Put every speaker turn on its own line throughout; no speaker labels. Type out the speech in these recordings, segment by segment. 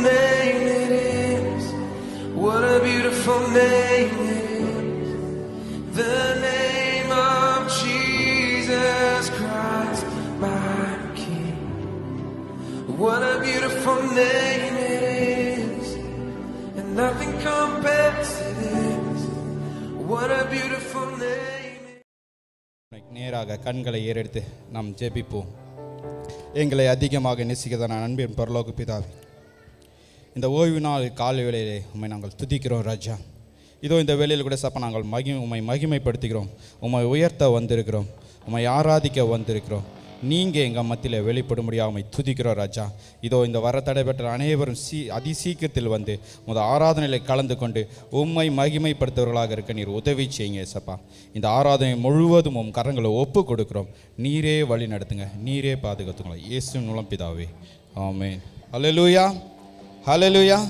name it is. What a beautiful name it is. The name of Jesus Christ, my King. What a beautiful name it is. And nothing compares to this. What a beautiful name.
நேராக கண்களை ஏறெடுத்து நாம் ஜெபிப்போம். எங்களை அதிகமாக நேசிக்கிறதான அன்பின் பரலோக பிதாவே, இந்த ஓய்வு நாள் காலை வேளையிலே உம்மை நாங்கள் துதிக்கிறோம் ராஜா. இதோ இந்த வேளையில் கூட சப்ப நாங்கள் உம்மை மகிமைப்படுத்துகிறோம், உம்மை உயர்த்த வந்திருக்கிறோம், உம்மை ஆராதிக்க வந்திருக்கிறோம். நீங்கள் எங்கள் மத்தியில் வெளிப்படும்படியாக உம்மை துதிக்கிறோம் ராஜா. இதோ இந்த வர தடைபெற்ற அனைவரும் அதிசீக்கிரத்தில் வந்து முதல் ஆராதனையில் கலந்து கொண்டு உம்மை மகிமைப்படுத்துவர்களாக இருக்க நீர் உதவி செய்யுங்க சப்பா. இந்த ஆராதனை முழுவதும் உம் கரங்களை ஒப்பு கொடுக்குறோம். நீரே வழி நடத்துங்க, நீரே பாதுகாத்துங்களா. இயேசு மூலம் பிதாவே, ஆமென். ஹல்லேலூயா, ஹல்லேலூயா.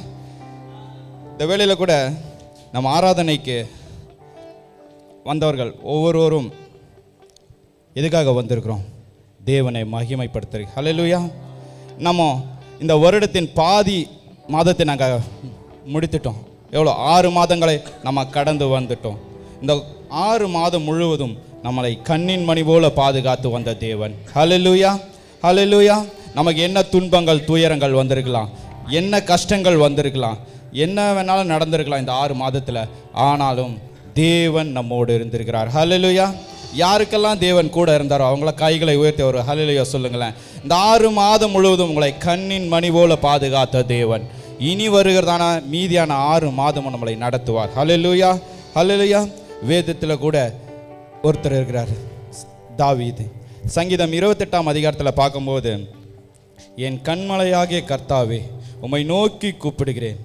இந்த வேளையில் கூட நம்ம ஆராதனைக்கு வந்தவர்கள் ஒவ்வொருவரும் எதுக்காக வந்திருக்கிறோம்? தேவனை மகிமைப்படுத்துறீங்க. ஹல்லேலூயா. நம்ம இந்த வருடத்தின் பாதி மாதத்தை நாங்கள் முடித்துட்டோம். எவ்வளோ 6 மாதங்களை நம்ம கடந்து வந்துட்டோம். இந்த 6 மாதம் முழுவதும் நம்மளை கண்ணின் மணி போல பாதுகாத்து வந்த தேவன். ஹல்லேலூயா, ஹல்லேலூயா. நமக்கு என்ன துன்பங்கள் துயரங்கள் வந்திருக்கலாம், என்ன கஷ்டங்கள் வந்திருக்கலாம், என்ன வேணாலும் நடந்திருக்கலாம் இந்த 6 மாதத்தில். ஆனாலும் தேவன் நம்மோடு இருந்திருக்கிறார். ஹல்லேலூயா. யாருக்கெல்லாம் தேவன் கூட இருந்தாரோ அவங்கள கைகளை உயர்த்தி ஒரு ஹல்லேலூயா சொல்லுங்களேன். இந்த 6 மாதம் முழுவதும் உங்களை கண்ணின் மணி போல பாதுகாத்த தேவன் இனி வருகிறதான மீதியான 6 மாதமும் நம்மளை நடத்துவார். ஹல்லேலூயா, ஹல்லேலூயா. வேதத்தில் கூட ஒருத்தர் இருக்கிறார், தாவீது. சங்கீதம் 28ஆம் அதிகாரத்தில் பார்க்கும்போது, என் கண்மலையாகிய கர்த்தாவே உம்மை நோக்கி கூப்பிடுகிறேன்,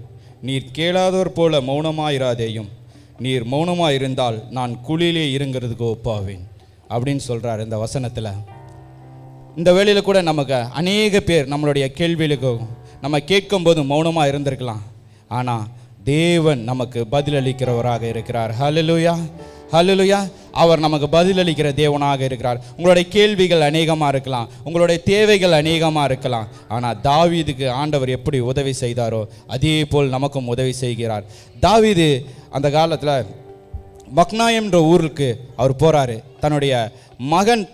நீர் கேளாதோர் போல மௌனமாயிராதேயும், நீர் மௌனமாக இருந்தால் நான் குழியிலே இருங்கிறதுக்கு ஒப்பாவேன் அப்படின்னு சொல்கிறார் இந்த வசனத்தில். இந்த வேளையில் கூட நமக்கு அநேக பேர் நம்மளுடைய கேள்விகளுக்கு நம்ம கேட்கும்போது மௌனமாக இருந்திருக்கலாம். ஆனால் தேவன் நமக்கு பதிலளிக்கிறவராக இருக்கிறார். ஹல்லேலூயா, ஹல்லேலூயா. அவர் நமக்கு பதிலளிக்கிற தேவனாக இருக்கிறார். உங்களுடைய கேள்விகள் அநேகமாக இருக்கலாம், உங்களுடைய தேவைகள் அநேகமாக இருக்கலாம். ஆனால் தாவீதுக்கு ஆண்டவர் எப்படி உதவி செய்தாரோ அதே போல் நமக்கும் உதவி செய்கிறார். தாவீது அந்த காலத்தில் மக்னாயம்ன்ற ஊருக்கு அவர் போகிறாரு. தன்னுடைய மகன்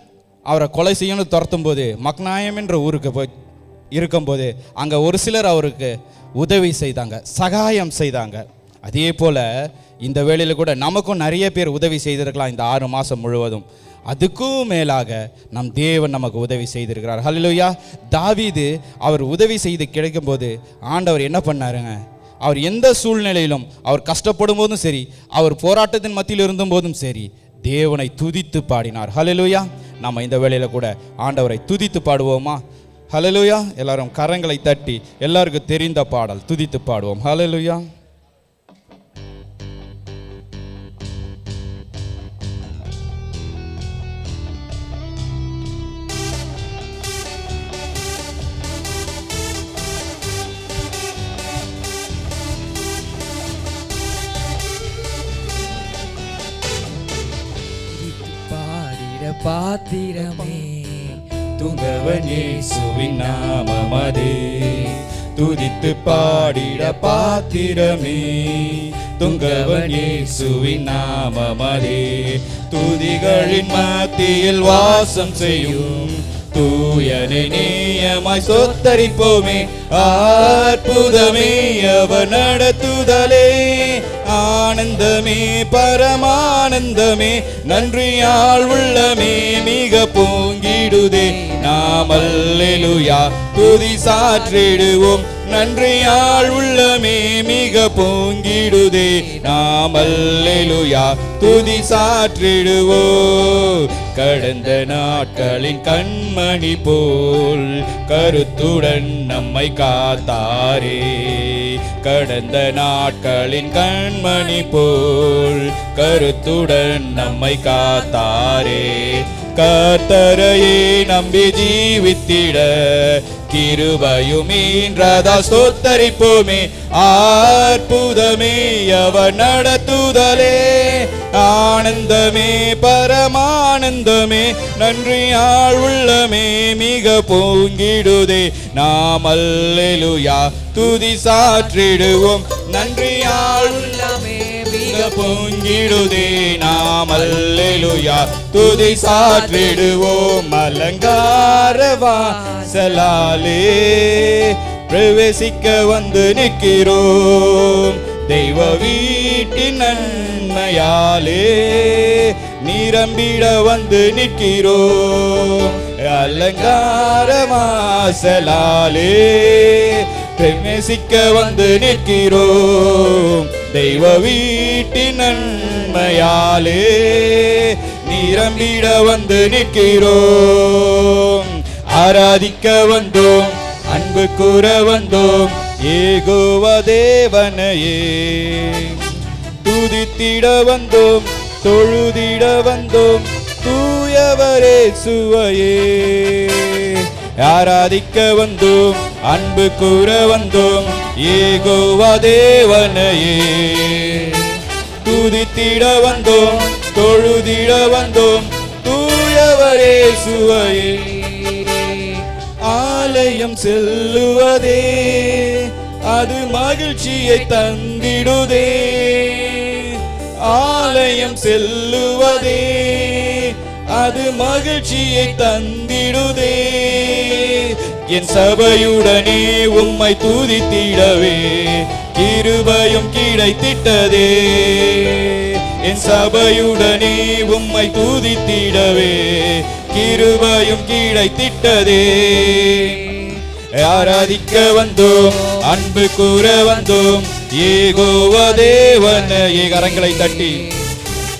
அவரை கொலை செய்யணும்னு துரத்தும் போது மக்னாயம் என்ற ஊருக்கு போய் இருக்கும்போது அங்கே ஒரு சிலர் அவருக்கு உதவி செய்தாங்க, சகாயம் செய்தாங்க. அதே போல் இந்த வேளையில் கூட நமக்கும் நிறைய பேர் உதவி செய்திருக்கலாம் இந்த 6 மாதம் முழுவதும். அதுக்கும் மேலாக நம் தேவன் நமக்கு உதவி செய்திருக்கிறார். ஹல்லேலூயா. தாவீது அவர் உதவி செய்து கிடைக்கும்போது ஆண்டவர் என்ன பண்ணாருங்க, அவர் எந்த சூழ்நிலையிலும், அவர் கஷ்டப்படும் போதும் சரி, அவர் போராட்டத்தின் மத்தியில் இருந்தபோதும் சரி, தேவனை துதித்து பாடினார். ஹல்லேலூயா. நம்ம இந்த வேளையில் கூட ஆண்டவரை துதித்து பாடுவோமா? ஹல்லேலூயா. எல்லாரும் கரங்களை தட்டி எல்லாருக்கும் தெரிந்த பாடல் துதித்து பாடுவோம். ஹல்லேலூயா.
பாத்திரமே துங்கவன் இயேசுவின் நாமமதே, துதித்து பாடிட பாத்திரமே துங்கவன் இயேசுவின் நாமமதே, துதிகளின் மத்தியில் வாசம் செய்யும் தூயனை நேயமாய் சொத்தரிப்போமே, அற்புதமே அவர் நடத்துதலே, ஆனந்தமே பரமானந்தமே, நன்றியால் உள்ளமே மிக பொங்கிடுதே, நாம் அல்லேலூயா துதி சாற்றிடுவோம், நன்றியால் உள்ளமே மிக பொங்கிடுதே, நாம் அல்லேலூயா துதி சாற்றிடுவோம். கடந்த நாட்களின் கண்மணி போல் கருத்துடன் நம்மை காத்தாரே, கடந்த நாட்களின் கண்மணி போல் கருத்துடன் நம்மை காத்தாரே, கர்த்தரையே நம்பி ஜீவித்திட கிருபையுமீன்றதா சொத்தரிப்போமே, அற்புதமே அவர் நடத்துதலே, ஆனந்தமே பரமானந்தமே நன்றியால் உள்ளமே மிக பொங்கிடுதே. நாம் அல்லேலூயா துதி சாற்றிடுவோம். நன்றியால் உள்ளமே மிக பொங்கிடுதே. நாம் அல்லேலூயா துதி சாற்றிடுவோம். அலங்கார வாசலாலே பிரவேசிக்க வந்து நிற்கிறோம். தெய்வ வீட்டின் நன்மையாலே நிரம்பிட வந்து நிற்கிறோம். அலங்கார வாசலாலே பிரவேசிக்க வந்து நிற்கிறோம். தெய்வ வீட்டின் நன்மையாலே நிரம்பிட வந்து நிற்கிறோம். ஆராதிக்க வந்தோம், அன்பு கூற வந்தோம், யெகோவா தேவனையே துதித்திட வந்தோம், தொழுதிட வந்தோம், தூயவரே சுவையே. ஆராதிக்க வந்தோம், அன்பு கூற வந்தோம், யெகோவா தேவனையே துதித்திட வந்தோம், தொழுதிட வந்தோம், தூயவரே சுவையே. ஆலயம் செல்லுவதே அது மகிழ்ச்சியை தந்திடுதே. ஆலயம் செல்லுவதே அது மகிழ்ச்சியை தந்திடுதே. என் சபையுடனே உம்மை துதித்திடவே கிருபையும் கிடைத்திட்டதே. என் சபையுடனே உம்மை துதித்திடவே கிருபையும் கிடைத்திட்டதே. ஆராதிக்க வந்தோம், அன்பு கூற வந்தோம், யெகோவா தேவனையே. கரங்களை தட்டி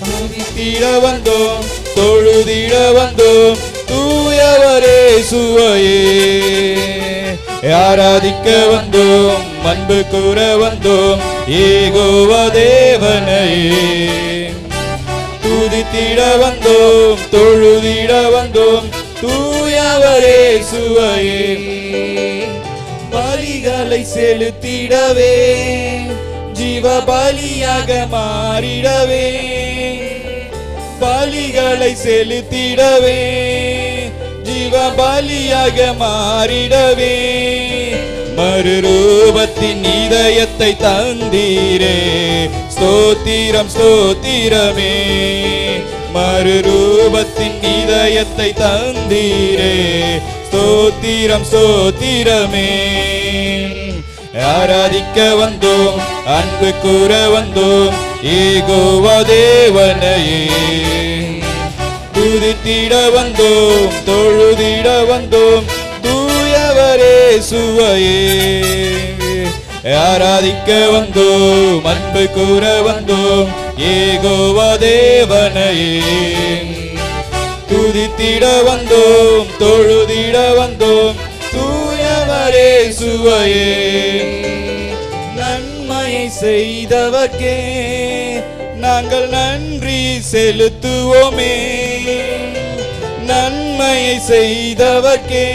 துதித்திட வந்தோம், தொழுதிட வந்தோம், தூயவரே சுவையே. ஆராதிக்க வந்தோம், அன்பு கூற வந்தோம், யெகோவா தேவனையே துதித்திட வந்தோம், தொழுதிட வந்தோம், தூயவரே சுவையே. பலிகளை செலுத்திடவே ஜீவ பலியாக மாறிடவே. பலிகளை செலுத்திடவே ஜீவ பலியாக மாறிடவே. மறுரூபத்தின் இதயத்தை தந்தீரே, ஸ்தோத்திரம் ஸ்தோத்திரமே. மறுரூபத்தின் இதயத்தை தந்தீரே, ஸ்தோத்திரம் ஸ்தோத்திரமே. ஆராதிக்க வந்தோம், அன்பு கூற வந்தோம், யெகோவா தேவனையே துதித்திட வந்தோம், தொழுதிட வந்தோம், தூயவரே சுவையே. ஆராதிக்க வந்தோம், அன்பு கூற வந்தோம், யெகோவா தேவனையே துதித்திட வந்தோம், தொழுதிட வந்தோம், தூயவரே சுவையே. நன்மையை செய்தவர்க்கே நாங்கள் நன்றி செலுத்துவோமே. நன்மையை செய்தவர்க்கே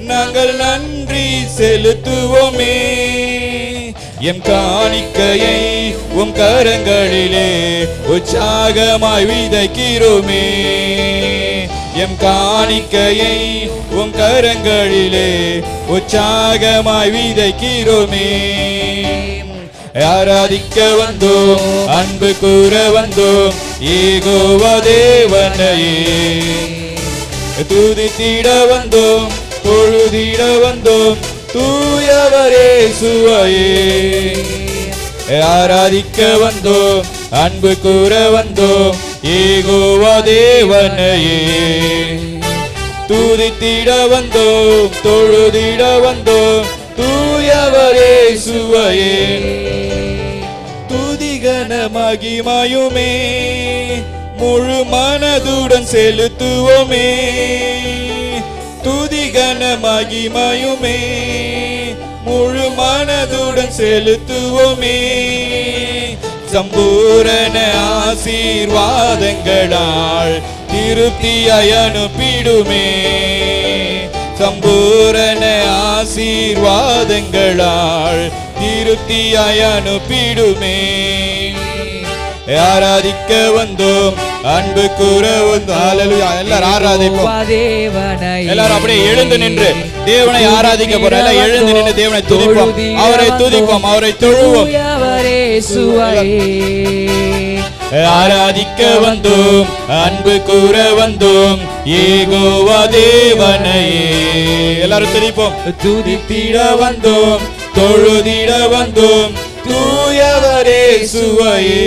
நாங்கள் நன்றி செலுத்துவோமே. எம் காணிக்கையை உம் கரங்களிலே உற்சாகமாய் விதைக்கிறோமே. எம் காணிக்கையை உம் கரங்களிலே உற்சாகமாய் விதைக்கிறோமே. ஆராதிக்க வந்தோம், அன்பு கூற வந்தோம், யெகோவா தேவனையே துதித்திட வந்தோம், தொழுதிட வந்தோம், தூயவரே சுவையே. ஆராதிக்க வந்தோம், அன்பு கூற வந்தோம், யெகோவா தேவனையே துதித்திட வந்தோம், தொழுதிட வந்தோம், தூயவரே சுவையே. துதிகன மகிமையுமே முழு மனதுடன் செலுத்துவோமே. துதிகன மகிமையுமே முழு மனதுடன் செலுத்துவோமே. சம்பூரண ஆசீர்வாதங்களால் திருப்தியாய் அனுப்பிடுமே. சம்பூரண ஆசீர்வாதங்களால் திருப்தியாய் அனுப்பிடுமே. ஆராதிக்க வந்தோம், அன்பு கூற வந்தோம். ஹல்லேலூயா. எல்லாரும் ஆராதிப்போம். எல்லாரும் அப்படியே எழுந்து நின்று தேவனை ஆராதிக்க போறோம். எல்லாம் எழுந்து நின்று தேவனை துதிப்போம், அவரை துதிப்போம், அவரை தொழுவோம். ஆராதிக்க வந்தோம், அன்பு கூற வந்தோம், யெகோவா தேவனையே. எல்லாரும் துதிப்போம். துதித்திட வந்தோம், தொழுதிட வந்தோம், தூயவரே இயேசுவையே.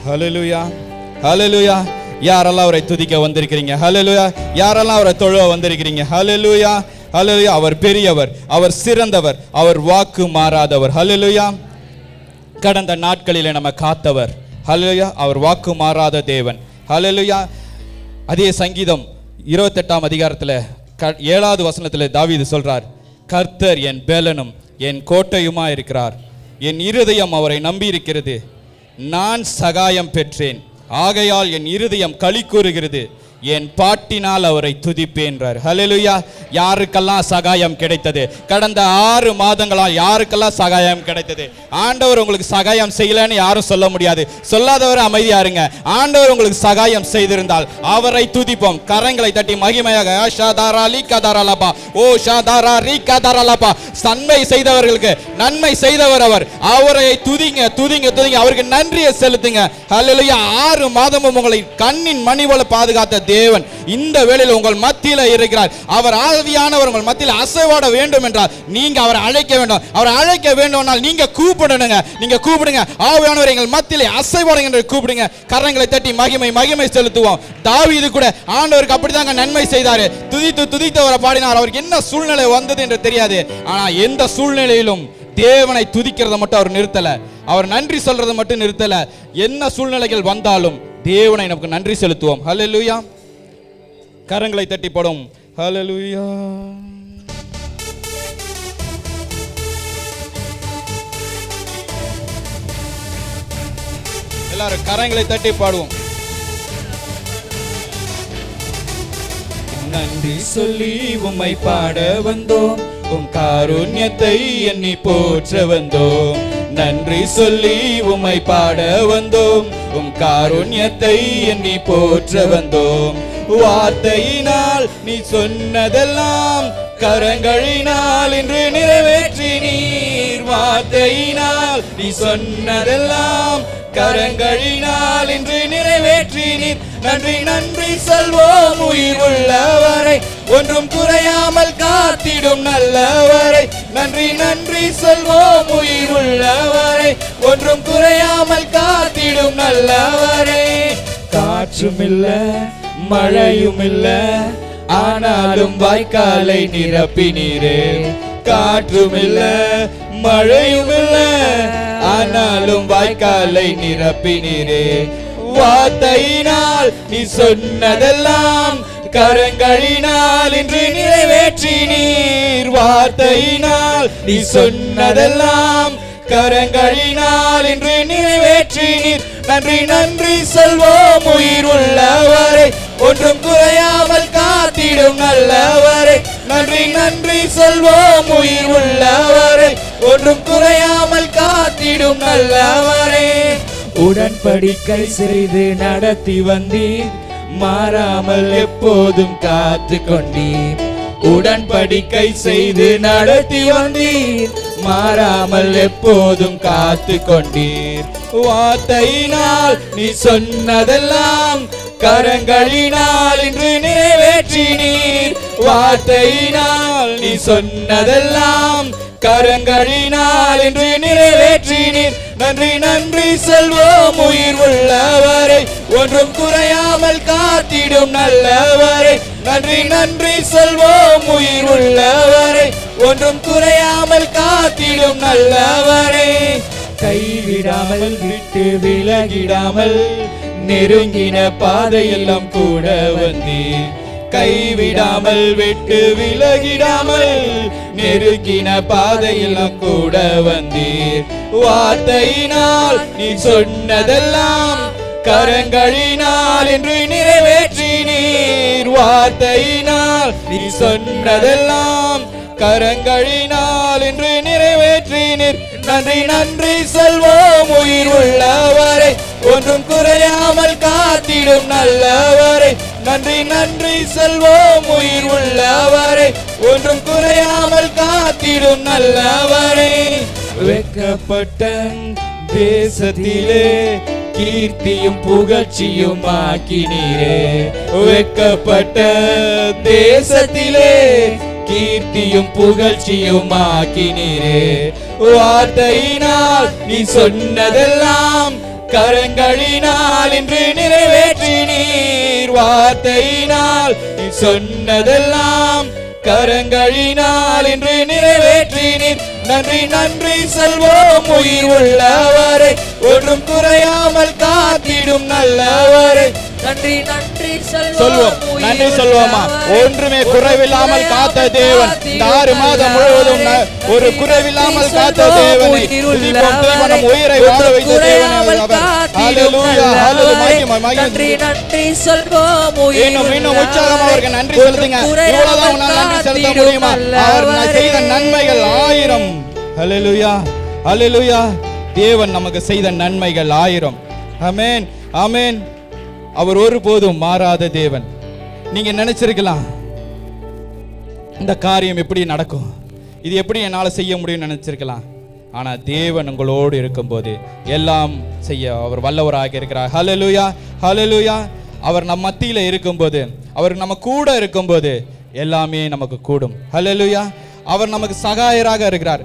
ஹல்லேலூயா, ஹல்லேலூயா. யாரெல்லாம் அவரை துதிக்க வந்திருக்கிறீங்க? ஹல்லேலூயா. யாரெல்லாம் அவரை தொழுவ வந்திருக்கிறீங்க? ஹல்லேலூயா, ஹல்லேலூயா. அவர் பெரியவர், அவர் சிறந்தவர், அவர் வாக்கு மாறாதவர். ஹல்லேலூயா. கடந்த நாட்களிலே நம்ம காத்தவர். ஹல்லேலூயா. அவர் வாக்கு மாறாத தேவன். ஹல்லேலூயா. அதே சங்கீதம் 28ஆம் அதிகாரத்தில் 7வது வசனத்தில் தாவீது சொல்றார், கர்த்தர் என் பெலனும் என் கோட்டையுமா இருக்கிறார், என் இருதயம் அவரை நம்பி இருக்கிறது, நான் சகாயம் பெற்றேன், ஆகையால் என் இருதயம் களி கூறுகிறது, என் பாட்டினால் அவரை துதிப்பேன்றார். ஹல்லேலூயா. யாருக்கெல்லாம் சகாயம் கிடைத்தது? கடந்த 6 மாதங்களால் யாருக்கெல்லாம் சகாயம் கிடைத்தது? ஆண்டவர் உங்களுக்கு சகாயம் செய்யலன்னு யாரும் சொல்ல முடியாது. சொல்லாதவர் அமைதியா இருங்க. ஆண்டவர் உங்களுக்கு சகாயம் செய்திருந்தால் அவரை துதிப்போம். கரங்களை தட்டி மகிமையாக நன்மை செய்தவர்களுக்கு நன்மை செய்தவர் அவர். அவரை துதிங்க, துதிங்க, துதிங்க. அவருக்கு நன்றியை செலுத்துங்க. ஹல்லேலூயா. 6 மாதமும் உங்களை கண்ணின் மணி போல பாதுகாத்த தேவன் இந்த வேளையில் உங்கள் மத்தியில் இருக்கிறார். அவர் ஆவியானவர் உங்கள் மத்தியில் அசைவாட வேண்டும் என்றால் நீங்க அவரை அழைக்க வேண்டும். அவரை அழைக்க வேண்டும்னால் நீங்க கூப்பிடணுங்க. நீங்க கூப்பிடுங்க, ஆவியானவர் எங்கள் மத்தியிலே அசைவாடுங்க என்று கூப்பிடுங்க. கரங்களை தட்டி மகிமை செலுத்துவோம். தாவீது கூட ஆண்டவருக்கு அப்படிதாங்க நன்மை செய்தாரு. துதித்து அவரை பாடினார். அவருக்கு என்ன சூழ்நிலை வந்தது என்று தெரியாது. ஆனா எந்த சூழ்நிலையிலும் தேவனை துதிக்கிறத மட்டும் அவர் நிறுத்தல, அவர் நன்றி சொல்றதை மட்டும் நிறுத்தல. என்ன சூழ்நிலைகள் வந்தாலும் தேவனை நமக்கு நன்றி செலுத்துவோம். ஹல்லேலூயா. கரங்களை தட்டி போடும். ஹல்லேலூயா. எல்லாரும் கரங்களை தட்டி பாடுவோம். நன்றி சொல்லி உம்மை பாட வந்தோம், உம் காருண்யத்தை எண்ணி போற்ற வந்தோம். நன்றி சொல்லி உம்மை பாட வந்தோம், உம் காருண்யத்தை எண்ணி போற்ற வந்தோம். வார்த்தையினால் நீ சொன்னதெல்லாம் கரங்களினால் இன்று நிறைவேற்றி நீர். வார்த்தையினால் நீ சொன்னதெல்லாம் கரங்களினால் இன்று நிறைவேற்றி நீர். நன்றி நன்றி சொல்வோம் உயிர் உள்ளவரை, ஒன்றும் குறையாமல் காத்திடும் நல்லவரை. நன்றி நன்றி சொல்வோம் உயிர் உள்ளவரை, ஒன்றும் குறையாமல் காத்திடும் நல்லவரை. காற்றும் இல்ல மழையும் இல்ல, ஆனாலும் வாய்க்காலை நிரப்பினீரே. காற்றும் இல்ல மழையும் இல்ல, ஆனாலும் வாய்க்காலை நிரப்பினீரே. வார்த்தையினால் நீ சொன்னதெல்லாம் கரங்களினால் இன்று நிறைவேற்றி நீர். வார்த்தையினால் நீ சொன்னதெல்லாம் கரங்களினால் இன்று நிறைவேற்றி நீர். நன்றி நன்றி சொல்வோம் உயிர் உள்ளவரை, ஒன்றும் குறையாமல் காத்திடும் நல்லவரை. நன்றி நன்றி சொல்வோம் உயிர் உள்ளவரை, ஒன்றும் குறையாமல் காத்திடும் நல்லவரை. உடன்படிக்கை செய்து நடத்தி வந்தீர், மாறாமல் எப்போதும் காத்து கொண்டீர். உடன்படிக்கை செய்து நடத்தி வந்தீர், மாறாமல் எப்போதும் காத்து கொண்டீர். வார்த்தையினால் நீ சொன்னதெல்லாம் கரங்களினால் இன்று நிறைவேற்றி நீர். வார்த்தையினால் நீ சொன்னதெல்லாம் கரங்களினால் இன்று நிறைவேற்றி நீர். நன்றி நன்றி சொல்வோம் உயிர் உள்ளவரை, ஒன்றும் குறையாமல் காத்திடும் நல்லவரை. நன்றி நன்றி சொல்வோம் உயிர் உள்ளவரை, ஒன்றும் குறையாமல் காத்திடும் நல்லவரை. கைவிடாமல் விட்டு விலகிடாமல் நெருங்கின பாதையெல்லாம் கூட வந்தீர். கைவிடாமல் விட்டு விலகிடாமல் நெருங்கின பாதையெல்லாம் கூட வந்தீர். வார்த்தையினால் நீ சொன்னதெல்லாம் கரங்களினால் இன்று நிறைவேற்றி நீர். வார்த்தையினால் நீ சொன்னதெல்லாம் கரங்களினால் இன்று நிறைவேற்றி நீர். நன்றி நன்றி சொல்வோம் உயிர் காத்திடும் நல்லவரை நன்றி நன்றி சொல்வோம். உயிர் உள்ளவரை ஒன்றும் குறையாமல் காத்திடும் நல்லவரை வெட்கப்பட்ட தேசத்திலே கீர்த்தியும் புகழ்ச்சியும் ஆக்கினீரே. வெட்கப்பட்ட தேசத்திலே கீர்த்தியும் புகழ்ச்சியும் ஆக்கினீரே. வார்த்தையினால் நீ சொன்னதெல்லாம் கரங்களினால் இன்று நிறைவேற்றினீர். வார்த்தையினால் நீ சொன்னதெல்லாம் கரங்களினால் இன்று நிறைவேற்றினீர். நன்றி நன்றி சொல்வோம். உயிர் உள்ளவரை ஒன்றும் குறையாமல் காத்திடும் நல்லவரை
நன்றி நன்றி
சொல்வோம். நன்றி சொல்வோமா? ஒன்றுமே குறைவில்லாமல் காத்த தேவன், இந்த 6 மாதம் முழுவதும் ஒரு குறைவில்லாமல் காத்த தேவனை, உயிரை வாழ வைத்த தேவனை, இன்னும் உற்சாகம் அவருக்கு நன்றி செலுத்துங்க. இவ்வளவுதான் உன்னால் நன்றி செலுத்த முடியுமா? அவர் செய்த நன்மைகள் 1000. ஹல்லேலூயா, ஹல்லேலூயா. தேவன் நமக்கு செய்த நன்மைகள் 1000. ஆமென், ஆமென். அவர் ஒருபோதும் மாறாத தேவன். நீங்க நினைச்சிருக்கலாம், இந்த காரியம் எப்படி நடக்கும், இது எப்படி என்னால செய்ய முடியும்னு நினைச்சிருக்கலாம். ஆனா தேவன் உங்களோடு இருக்கும்போது எல்லாம் செய்ய அவர் வல்லவராக இருக்கிறார். ஹல்லேலூயா, ஹல்லேலூயா. அவர் நம் மத்தியில இருக்கும்போது, அவர் நம்ம கூட இருக்கும்போது எல்லாமே நமக்கு கூடும். ஹல்லேலூயா. அவர் நமக்கு சகாயராக இருக்கிறார்.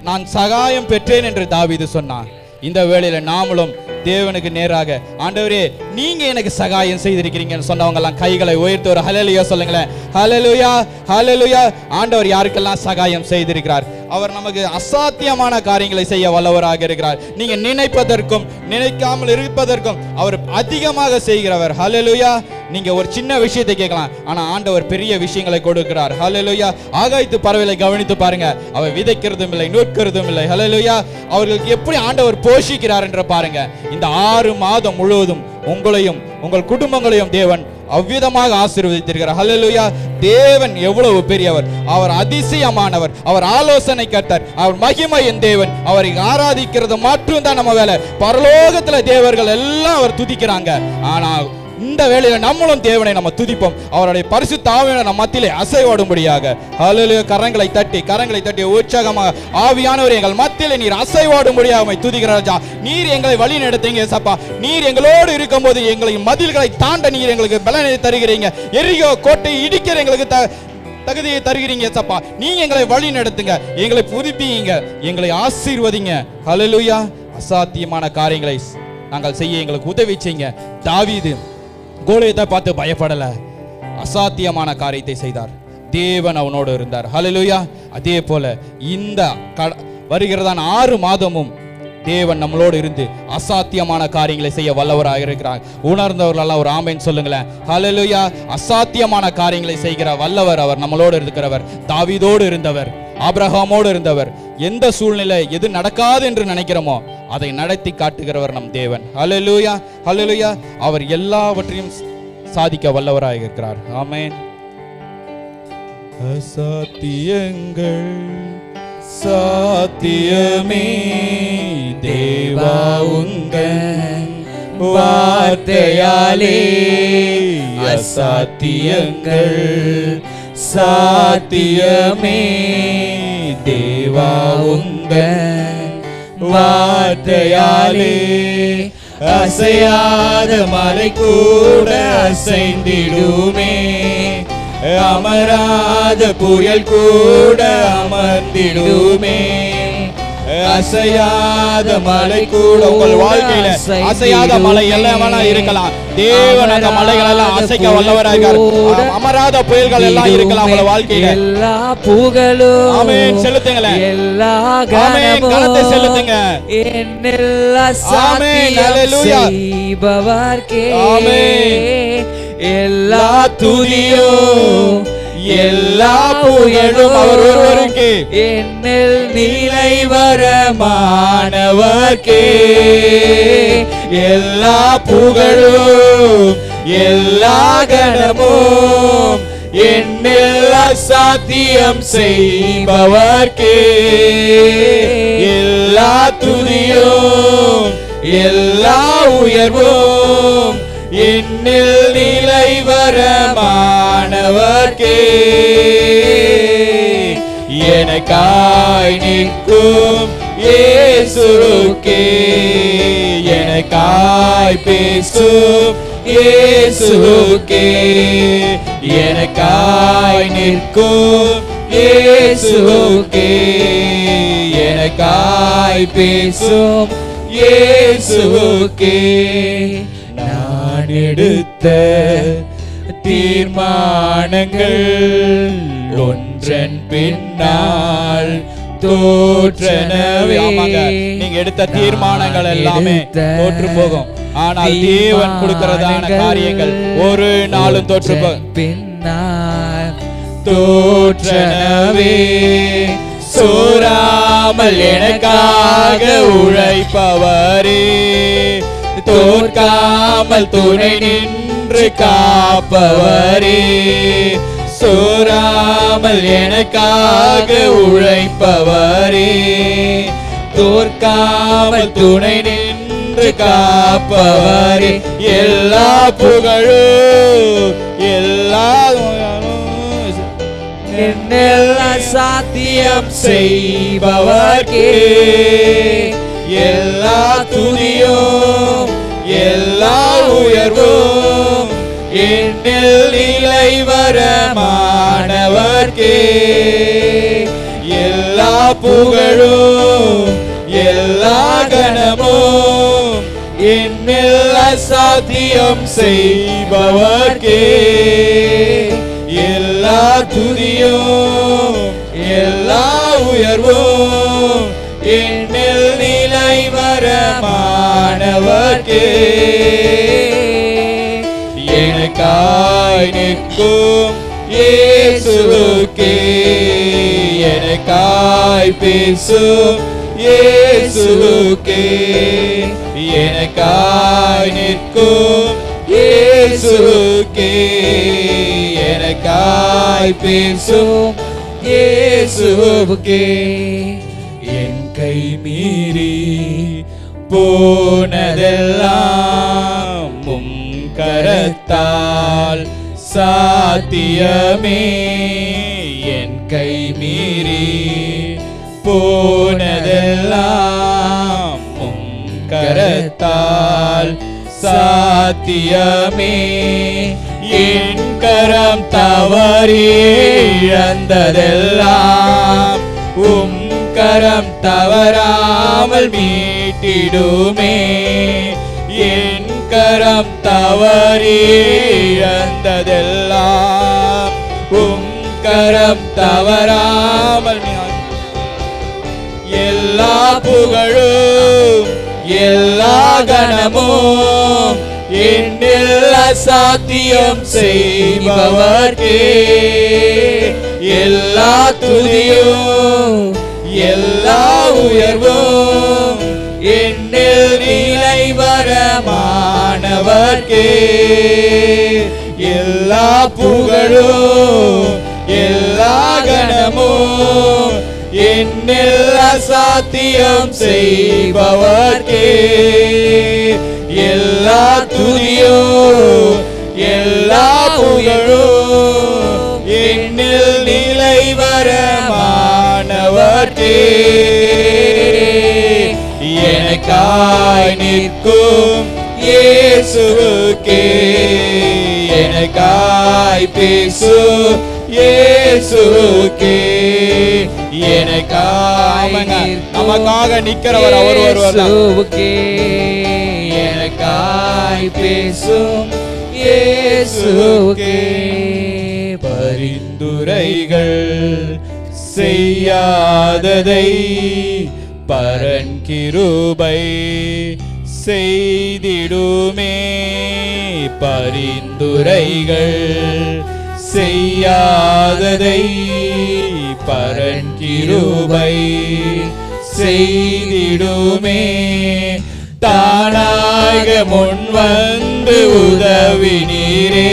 நான் சகாயம் பெற்றேன் என்று தாவீது சொன்னான். இந்த வேளையில நாமளும் தேவனுக்கு நேராக, ஆண்டவரே நீங்க எனக்கு சகாயம் செய்திருக்கிறீங்கன்னு சொன்னவங்க எல்லாம் கைகளை உயர்த்தி ஒரு ஹல்லேலூயா சொல்லுங்களேன். ஹல்லேலூயா, ஹல்லேலூயா. ஆண்டவர் யாருக்கெல்லாம் சகாயம் செய்திருக்கிறார்? அவர் நமக்கு அசாத்தியமான காரியங்களை செய்ய வல்லவராக இருக்கிறார். நீங்க நினைப்பதற்கும் நினைக்காமல் இருப்பதற்கும் அவர் அதிகமாக செய்கிறவர். ஹல்லேலூயா. நீங்க ஒரு சின்ன விஷயத்தை கேட்கலாம், ஆனா ஆண்டவர் பெரிய விஷயங்களை கொடுக்கிறார். ஹல்லேலூயா. ஆகாயத்து பறவைகளை கவனித்து பாருங்க, அவர் விதைக்கிறதும் இல்லை, நூற்கிறதும் இல்லை. ஹல்லேலூயா. அவர்களுக்கு எப்படி ஆண்டவர் போஷிக்கிறார் என்று பாருங்க. இந்த 6 மாதம் முழுவதும் உங்களையும் உங்கள் குடும்பங்களையும் தேவன் அவ்விதமாக ஆசீர்வதித்திருக்கிறார். ஹல்லேலூயா. தேவன் எவ்வளவு பெரியவர், அவர் அதிசயமானவர், அவர் ஆலோசனை கர்த்தர், அவர் மகிமையின் தேவன். அவரை ஆராதிக்கிறது மட்டும்தான் நம்ம வேலை. பரலோகத்துல தேவர்கள் எல்லாம் அவர் துதிக்கிறாங்க. ஆனா இந்த வேளையில நம்மளும் தேவனை நம்ம துதிப்போம். அவருடைய பரிசுத்த ஆவியானவர் நம்ம மத்தியிலே அசைவாடும்படியாக. ஹல்லேலூயா. கரங்களை தட்டி உற்சாகமாக, ஆவியானவர் எங்கள் மத்தியிலே நீர் அசைவாடும்படியாக துதிக்கிறார். ராஜா, நீர் எங்களை வழி நடத்துங்க ஏசப்பா. நீர் எங்களோடு இருக்கும்போது எங்களை மதில்களை தாண்ட நீர் எங்களுக்கு பலனை தருகிறீங்க. எரிகோ கோட்டை இடிக்கிற எங்களுக்கு தகுதியை தருகிறீங்க ஏசப்பா. நீங்க எங்களை வழி நடத்துங்க, எங்களை புதுப்பிங்க, எங்களை ஆசீர்வதிங்க. ஹல்லேலூயா. அசாத்தியமான காரியங்களை நாங்கள் செய்ய எங்களுக்கு உதவி செய்யுங்க. தாவீது கோலியத்தை பார்த்து பயப்படல, அசாத்தியமான காரியத்தை செய்தார். தேவன் அவனோடு இருந்தார். ஹல்லேலூயா. அதே போல இந்த வருகிறதான 6 மாதமும் தேவன் நம்மளோடு இருந்து அசாத்தியமான காரியங்களை செய்ய வல்லவராக இருக்கிறார். உணர்ந்தவர்கள் ஒரு ஆமென் சொல்லுங்களேன். ஹல்லேலூயா. அசாத்தியமான காரியங்களை செய்கிற வல்லவர் அவர், நம்மளோடு இருக்கிறவர். தாவீதோடு இருந்தவர், ஆபிரகாமோடு இருந்தவர். எந்த சூழ்நிலை எது நடக்காது என்று நினைக்கிறோமோ அதை நடத்தி காட்டுகிறவர் நம் தேவன். ஹல்லேலூயா, ஹல்லேலூயா. அவர் எல்லாவற்றையும் சாதிக்க வல்லவராக இருக்கிறார். ஆமென். அசாத்தியங்கள் சாத்தியமே தேவா உங்கள் வார்த்தையாலே. அசாத்தியங்கள் சாத்தியமே தேவா உங்கள் வார்த்தையாலே. அசையாத மலை கூட அசைந்திடுமே, அமராத புயல் கூட அமர்ந்திடுமே. அசையாத மலை கூட உங்கள் வாழ்க்கையில அசையாத மலை எல்லாம் இருக்கலாம். தேவன் அந்த மலைகள் எல்லாம் அசைக்க வல்லவராக. அமராத புயல்கள் எல்லாம் இருக்கலாம் உங்கள் வாழ்க்கையில.
எல்லா புகழும்
ஆமென் செலுத்துங்களேன்.
எல்லா
கனத்தை செலுத்துங்க.
என்னெல்ல சாத்தியம் செய்பவர்க்கே எல்லா துதியும் எல்லா புகழும் அவர் ஒருவருக்கே. என்னில் நிலை வரமானவர்க்கே எல்லா புகழும் எல்லா கணமும். என்னில் அசாத்தியம் செய்பவர்க்கே எல்லா துதியும் எல்லா உயர்வும். என்னில் நிலைவரமானவர்க்கே எனக்காய் நிற்கும் இயேசுவுக்கே எனக்காய் பேசும் இயேசுவுக்கே எனக்காய் நிற்கும் இயேசுவுக்கே எனக்காய் பேசும் இயேசுவுக்கே நான் எடுத்த தீர்மானங்கள் ஒன்றன் பின்னால் தோற்றனவே.
நீங்க எடுத்த தீர்மானங்கள் எல்லாமே தோற்று போகும். ஆனால் தேவன் கொடுக்கிறதான காரியங்கள் ஒரு நாளும் தோற்று போகும்.
பின்னால் தோற்றனவே சோராமல் எனக்காக உழைப்பவரே தோற்காமல் துணை நின்று காப்பவரே சோராமல் எனக்காக உழைப்பவரே தோற்காமல் துணை நின்று காப்பவரே எல்லா புகழும் எல்லா என்னெல்லாம் சாத்தியம் செய்பவர்க்கே எல்லா துதியும் எல்லா உயர்வும் என்னில் நிலைவரமானவர்க்கே எல்லா புகழும் எல்லா கணமும் என்னில் அசாத்தியம் செய்பவர்க்கே எல்லா துதியும் எல்லா உயர்வும் என்னில் நிலைவரமானவர்க்கே எனக்காய் நிற்கும் இயேசுவுக்கே எனக்காய் பேசும் இயேசுவுக்கே எனக்காய் நிற்கும் இயேசுவுக்கே எனக்காய் பேசும் இயேசுவுக்கே என் கை மீறி போனதெல்லாம் உம் கரத்தால் சாத்தியமே என் கை மீறி போனதெல்லாம் உம் கரத்தால் சாத்தியமே என் கரம் தவறி இழந்ததெல்லாம் உம் கரம் தவறாமல் மீட்டிடுமே என் கரம் தவறி இழந்ததெல்லாம் உம் கரம் தவறாமல் எல்லா புகழும் எல்லா கணமும் என்னில் அசாத்தியம் செய்பவர்க்கே எல்லா துதியும் எல்லா உயர்வும் என்னில் நிலைவரமானவர்க்கே எல்லா புகழும் எல்லா கணமும் என்னில் அசாத்தியம் செய்பவர்க்கே எல்லா துதியும் எல்லா புகழும் என்னில் நிலைவரமானவர்க்கே எனக்காய் நிற்கும் இயேசுவுக்கே எனக்காய் பேசும் இயேசுவுக்கே எனக்காய் நமக்காக நிற்கிறவர் அவர் ஒருவர்தான் எனக்காய் பேசும் இயேசுவுக்கே பரிந்துரைகள் செய்யாததை பரன் கிருபை செய்திடுமே பரிந்துரைகள் செய்யாததை பரன் கிருபை செய்திடுமே தானாக முன் வந்து உதவினீரே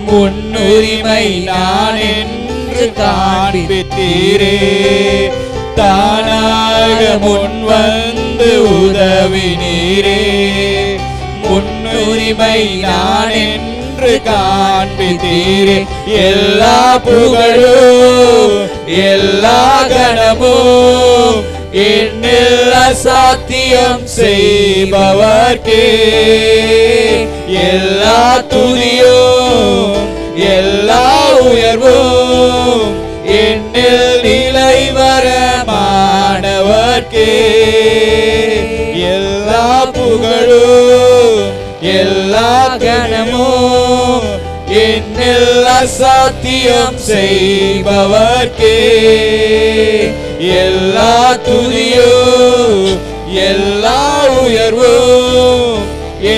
முன்னுரிமை நான் என்று காண்பித்தீரே தானாக முன் வந்து உதவினீரே முன்னுரிமை மகிமை நான் என்று காண்பித்தீரே. எல்லா புகழும் எல்லா கணமும் என்னில் அசாத்தியம் செய்பவர்க்கே. எல்லா துதியும் எல்லா உயர்வும் என்னில் நிலைவரமானவர்க்கே. எல்லா புகழும் எல்லா கணமும் என்னில் அசாத்தியம் செய்பவர்க்கே. எல்லா துதியும் எல்லா உயர்வும்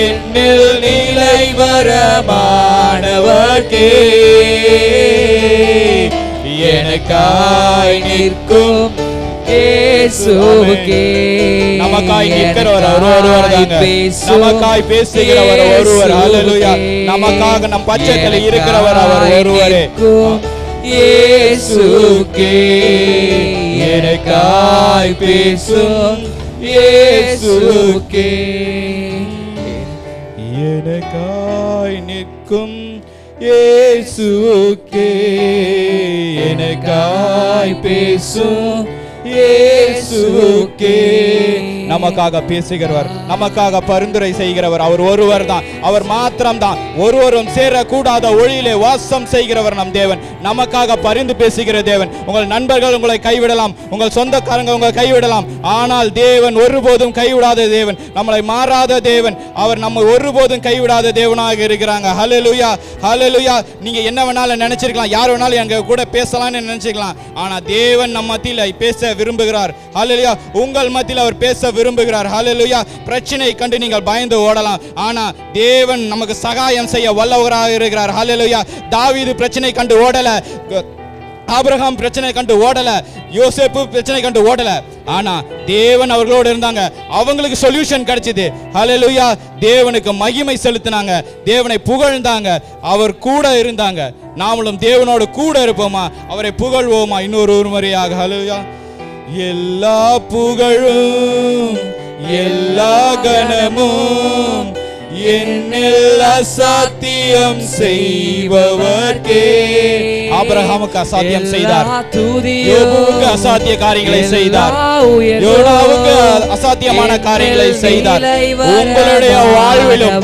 என்னில் நிலைவரமானவர்க்கே. எனக்காய் நிற்கும் இயேசுவுக்கே.
நமக்காய் நிற்கிறவர் அவர் ஒருவர் தாங்க. நமக்காய் பேசுகிறவர் ஒருவர். ஹல்லேலூயா. நமக்காக நம் பட்சத்தில் இருக்கிறவர் அவர் ஒருவரே.
இயேசுவுக்கே எனக்காய் பேசும் இயேசுவுக்கே.
எனக்காய் நிற்கும் இயேசுவுக்கே. எனக்காய் பேசும் இயேசுவுக்கே. நமக்காக பேசுகிறவர், நமக்காக பரிந்துரை செய்கிறவர் அவர் ஒருவர் தான். அவர் மாத்திரம் தான். ஒருவரும் சேரக்கூடாத ஒளியிலே வாசம் செய்கிறவர் நம் தேவன். நமக்காக பரிந்து பேசுகிற தேவன். உங்கள் நண்பர்கள் உங்களை கைவிடலாம், உங்கள் சொந்தக்காரங்க உங்களை கைவிடலாம், ஆனால் தேவன் ஒருபோதும் கைவிடாத தேவன், நம்மளை மாறாத தேவன். அவர் நம்ம ஒருபோதும் கைவிடாத தேவனாக இருக்கிறாங்க. ஹல்லேலூயா, ஹல்லேலூயா. நீங்க என்ன வேணாலும் நினைச்சிருக்கலாம், யார் வேணாலும் எங்க கூட பேசலாம்னு நினைச்சிக்கலாம், ஆனா தேவன் நம்ம மத்தியில பேச விரும்புகிறார். ஹல்லேலூயா. உங்கள் மத்தியில் அவர் பேச விரும்புகிறார். ஹல்லேலூயா. பிரச்சனை கண்டு நீங்கள் பயந்து ஓடலாம், ஆனா தேவன் நமக்கு சகாயம் செய்ய வல்லவராக இருக்கிறார். ஹல்லேலூயா. தாவீது பிரச்சனை கண்டு ஓடல, ஆபிரகாம் பிரச்சனை கண்டு ஓடல, யோசேப்பு பிரச்சனை கண்டு ஓடல, ஆனா தேவன் அவர்களோடு இருந்தாங்க. அவங்களுக்கு சொல்யூஷன் கிடைச்சது. ஹல்லேலூயா. தேவனுக்கு மகிமை செலுத்தினாங்க, தேவனை புகழ்ந்தாங்க, அவர் கூட இருந்தாங்க. நாமளும் தேவனோடு கூட இருப்போமா, அவரை புகழ்வோமா? இன்னொரு முறையாக ஹல்லேலூயா. எல்லா புகழும் எல்லா கணமும் என்னில் அசாத்தியம் செய்பவர்க்கே. ஆபிரகாமுக்கு அசாத்தியம் செய்தார், யோபுவுக்கு அசாத்திய காரியங்களை செய்தார், யோனாவுக்கு அசாத்தியமான காரியங்களை செய்தார். உங்களுடைய வாழ்விலும்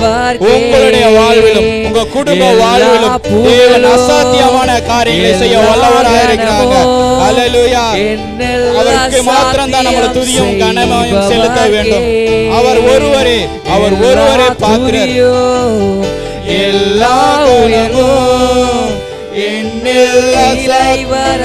உங்களுடைய வாழ்விலும் உங்க குடும்ப வாழ்விலும் தேவன் அசாத்தியமான காரியங்களை செய்ய வல்லவராக இருக்கிறாங்க. ஹல்லேலூயா. அவருக்கு மாத்திரம் தான் நம்மள துதியும் கனமையும் செலுத்த வேண்டும். அவர் ஒருவரே, அவர் ஒருவரே பாத்திரர். எல்லா குணமும் என்னில் அசாத்தியமானவர்க்கே.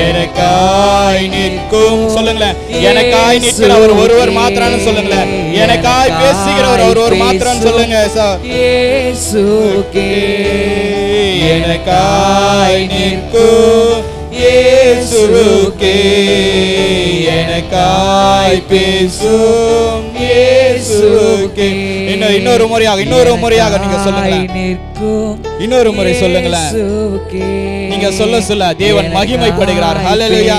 எனக்காய் நிற்கும், சொல்லுங்களேன், எனக்காய் நிற்கிறவர் ஒருவர் மாத்திரம் சொல்லுங்களேன், எனக்காய் பேசுகிறவர் ஒருவர் மாத்திரம் சொல்லுங்க. இயேசுவுக்கே எனக்காய் நிற்கும் இயேசுவுக்கே. எனக்காய் பேசும் இயேசுவுக்கே. இன்னொரு முறையாக நீங்க சொல்லுங்களேன், இன்னொரு முறை சொல்லுங்களேன். நீங்க சொல்ல சொல்ல தேவன் மகிமைப்படுகிறார். ஹல்லேலூயா.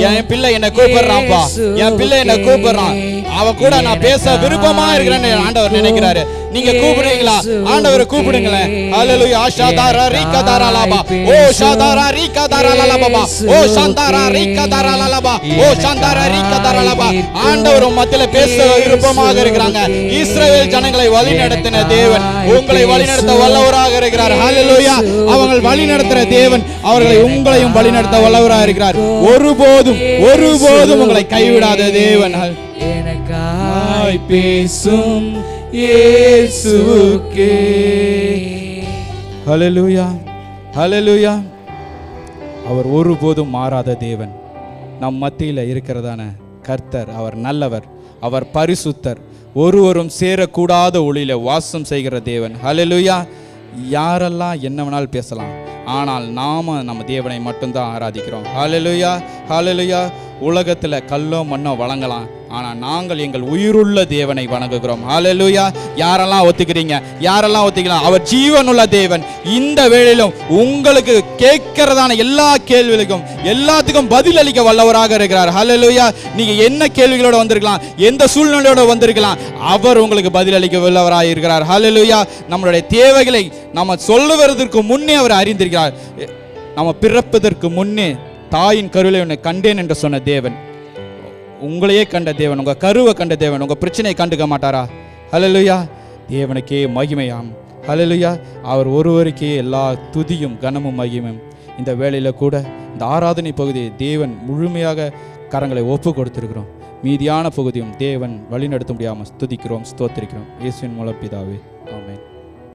என் பிள்ளை என்ன கூப்பிடுறான்பா, என் பிள்ளை என்ன கூப்பிடுறான், அவன் கூட நான் பேச விருப்பமா இருக்கிறேன்னு ஆண்டவர் நினைக்கிறாரு. நீங்க கூப்பிடுறீங்களா? ஆண்டவரை கூப்பிடுங்களேன். ஹல்லேலூயா. ஷாதாரா ரீகதாரா லாபா, ஓ ஷாதாரா ரீகதாரா லாபா, ஓ ஷாந்தாரா ரீகதாரா லாபா, ஓ ஷாந்தாரா ரீகதாரா லாபா. ஆண்டவர் மத்தியில பேச விருப்பமாக இருக்கிறாங்க. இஸ்ரவேல் ஜனங்களை வழிநடத்தின தேவன் உங்களை வழிநடத்த வல்லவராக இருக்கிறார். ஹல்லேலூயா. அவர்கள் வழிநடத்துற தேவன் அவர்களை உங்களையும் வழிநடத்த வல்லவராக இருக்கிறார். ஒருபோதும் ஒருபோதும் உங்களை கைவிடாத தேவன். எனக்காய் பேசும் இயேசுவுக்கே. ஹல்லேலூயா, ஹல்லேலூயா. அவர் ஒருபோதும் மாறாத தேவன். நம் மத்தியில் இருக்கிறதான கர்த்தர் அவர் நல்லவர், அவர் பரிசுத்தர், ஒருவரும் சேரக்கூடாத ஒளியில வாசம் செய்கிற தேவன். ஹல்லேலூயா. யாரெல்லாம் என்ன வேணாலும் பேசலாம், ஆனால் நாம நம்ம தேவனை மட்டும்தான் ஆராதிக்கிறோம். ஹல்லேலூயா, ஹல்லேலூயா. உலகத்தில் கல்லோ மண்ணோ வழங்கலாம்,
ஆனால் நாங்கள் எங்கள் உயிருள்ள தேவனை வணங்குகிறோம். ஹல்லேலூயா. யாரெல்லாம் ஒத்துக்கிறீங்க? யாரெல்லாம் ஒத்துக்கலாம்? அவர் ஜீவனுள்ள தேவன். இந்த வேளையிலும் உங்களுக்கு கேட்கிறதான எல்லா கேள்விகளுக்கும் எல்லாத்துக்கும் பதில் அளிக்க வல்லவராக இருக்கிறார். ஹல்லேலூயா. நீங்க என்ன கேள்விகளோட வந்திருக்கலாம், எந்த சூழ்நிலையோட வந்திருக்கலாம், அவர் உங்களுக்கு பதில் அளிக்க வல்லவராக இருக்கிறார். ஹல்லேலூயா. நம்மளுடைய தேவைகளை நம்ம சொல்லுவதற்கு முன்னே அவர் அறிந்திருக்கிறார். நம்ம பிறப்பதற்கு முன்னே தாயின் கருவிலை உன்னை கண்டேன் என்று சொன்ன தேவன், உங்களையே கண்ட தேவன், உங்க கருவை கண்ட தேவன் உங்க பிரச்சனையை கண்டுக்க மாட்டாரா? ஹல்லேலூயா. தேவனுக்கே மகிமையாம். ஹல்லேலூயா. அவர் ஒருவருக்கே எல்லா துதியும் கனமும் மகிமையும். இந்த வேளையில கூட இந்த ஆராதனை பகுதியை தேவன் முழுமையாக கரங்களை ஒப்பு கொடுத்திருக்கிறோம். மீதியான பகுதியும் தேவன் வழிநடத்த முடியாமல் துதிக்கிறோம், ஸ்தோத்திரிக்கிறோம். இயேசுவின் மூலம் பிதாவே, ஆமென்.